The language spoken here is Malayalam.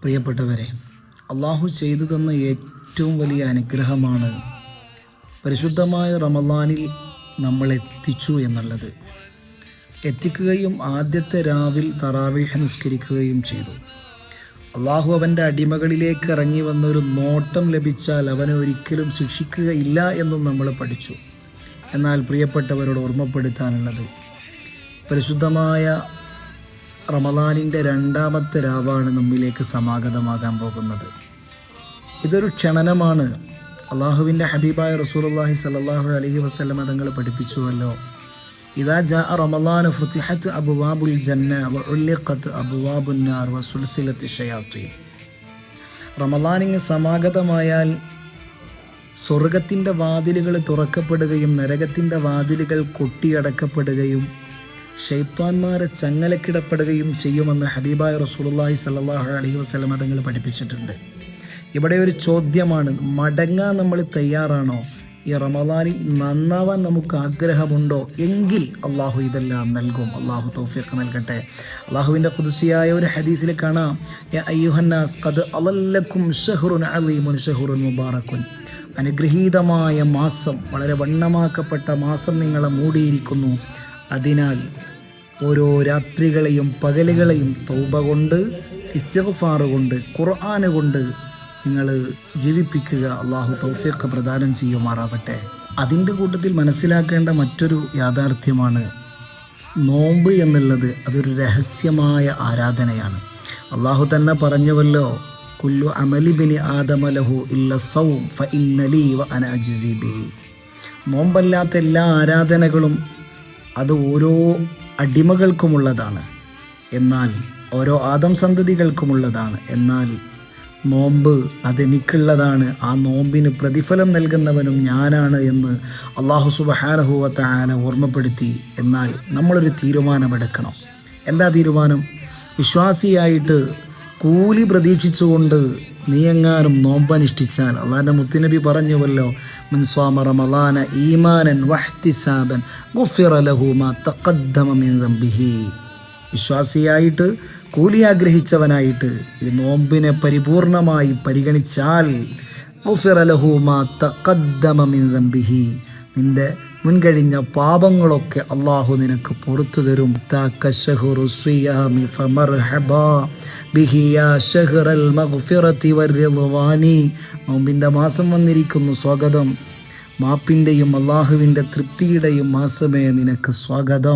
പ്രിയപ്പെട്ടവരെ, അള്ളാഹു ചെയ്തു തന്ന ഏറ്റവും വലിയ അനുഗ്രഹമാണ് പരിശുദ്ധമായ റമളാനിൽ നമ്മൾ എത്തിച്ചു എന്നുള്ളത്. എത്തിക്കുകയും ആദ്യത്തെ രാവിൽ തറാവീഹ് നിസ്കരിക്കുകയും ചെയ്തു. അള്ളാഹു അവൻ്റെ അടിമകളിലേക്ക് ഇറങ്ങി വന്നൊരു നോട്ടം ലഭിച്ചാൽ അവനെ ഒരിക്കലും ശിക്ഷിക്കുകയില്ല എന്നും നമ്മൾ പഠിച്ചു. എന്നാൽ പ്രിയപ്പെട്ടവരോട് ഓർമ്മപ്പെടുത്താനുള്ളത്, പരിശുദ്ധമായ റമളാനിൻ്റെ രണ്ടാമത്തെ രാവാണ് നമ്മിലേക്ക് സമാഗതമാകാൻ പോകുന്നത്. ഇതൊരു ക്ഷണനമാണ്. അള്ളാഹുവിൻ്റെ ഹബീബായ റസൂലുള്ളാഹി സ്വല്ലല്ലാഹു അലൈഹി വസല്ലം തങ്ങൾ പഠിപ്പിച്ചുവല്ലോ, ഇദാ ജാഅ റമളാൻ ഫുതിഹത് അബ്വാബുൽ ജന്ന വഉലിഖത് അബ്വാബുൻ നാർ വസുൽസിലത്തി ശയാത്തീൻ. റമളാനിന് സമാഗതമായാൽ സ്വർഗത്തിൻ്റെ വാതിലുകൾ തുറക്കപ്പെടുകയും നരകത്തിൻ്റെ വാതിലുകൾ കൊട്ടിയടക്കപ്പെടുകയും ശൈത്വാന്മാരെ ചങ്ങലക്കിടപ്പെടുകയും ചെയ്യുമെന്ന് ഹബീബായ റസൂലുള്ളാഹി സ്വല്ലല്ലാഹു അലൈഹി വസല്ലം തങ്ങൾ പഠിപ്പിച്ചിട്ടുണ്ട്. ഇവിടെ ഒരു ചോദ്യമാണ്, മടങ്ങാൻ നമ്മൾ തയ്യാറാണോ? ഈ റമളാനിൽ നന്നാവാൻ നമുക്ക് ആഗ്രഹമുണ്ടോ? എങ്കിൽ അള്ളാഹു ഇതെല്ലാം നൽകും. അള്ളാഹു തൗഫീഖ് നൽകട്ടെ. അള്ളാഹുവിൻ്റെ ഖുദ്സിയായ ഒരു ഹദീസിൽ കാണാം, യാ അയ്യുഹന്നാസ് ഖദ് അളല്ലക്കും ശഹ്റുൻ അളീമുൻ ശഹ്റുൻ മുബാറക്കുൻ. അനുഗ്രഹീതമായ മാസം, വളരെ വണ്ണമാക്കപ്പെട്ട മാസം നിങ്ങളെ മൂടിയിരിക്കുന്നു. അതിനാൽ ഓരോ രാത്രികളെയും പകലുകളെയും തൗബ കൊണ്ട്, ഇസ്തിഗ്ഫാർ കൊണ്ട്, ഖുർആൻ കൊണ്ട് നിങ്ങൾ ജീവിപ്പിക്കുക. അള്ളാഹു തൗഫീഖ് പ്രദാനം ചെയ്യുമാറാവട്ടെ. അതിൻ്റെ കൂട്ടത്തിൽ മനസ്സിലാക്കേണ്ട മറ്റൊരു യാഥാർത്ഥ്യമാണ്, നോമ്പ് എന്നുള്ളത് അതൊരു രഹസ്യമായ ആരാധനയാണ്. അള്ളാഹു തന്നെ പറഞ്ഞുവല്ലോ, കുല്ലു അമലി ബിനി ആദമ ലഹു ഇല്ല സൗം ഫഇന്ന ലീ വ അന അജ്സി ബിഹി. നോമ്പല്ലാത്ത എല്ലാ ആരാധനകളും അത് ഓരോ അടിമകൾക്കുമുള്ളതാണ്, എന്നാൽ ഓരോ ആദം സന്തതികൾക്കുമുള്ളതാണ്. എന്നാൽ നോമ്പ് അതെനിക്കുള്ളതാണ്, ആ നോമ്പിന് പ്രതിഫലം നൽകുന്നവനും ഞാനാണ് എന്ന് അള്ളാഹു സുബ്ഹാനഹു വ തആല ഓർമ്മപ്പെടുത്തി. എന്നാൽ നമ്മളൊരു തീരുമാനമെടുക്കണം. എന്താ തീരുമാനം? വിശ്വാസിയായിട്ട് കൂലി പ്രതീക്ഷിച്ചുകൊണ്ട് നീ എങ്ങാനും നോമ്പനുഷ്ഠിച്ചാൽ, അള്ളാഹുവിൻ്റെ മുത്തുനബി പറഞ്ഞുവല്ലോ, മൻ സ്വാമ റമളാന ഈമാനൻ വഹ്തിസാബൻ ഗുഫിറ ലഹു മാ തഖദ്ദമ മിൻ ദംബിഹി. വിശ്വാസിയായിട്ട് കൂലി ആഗ്രഹിച്ചവനായിട്ട് ഈ നോമ്പിനെ പരിപൂർണമായി പരിഗണിച്ചാൽ ഗുഫിറ ലഹു മാ തഖദ്ദമ മിൻ ദംബിഹി, നിന്റെ മുൻകഴിഞ്ഞ പാപങ്ങളൊക്കെ അള്ളാഹു നിനക്ക് പുറത്തു തരും. നോമ്പിൻ്റെ മാസം വന്നിരിക്കുന്നു, സ്വാഗതം. മാപ്പിൻ്റെയും അള്ളാഹുവിൻ്റെ തൃപ്തിയുടെയും മാസമേ നിനക്ക് സ്വാഗതം.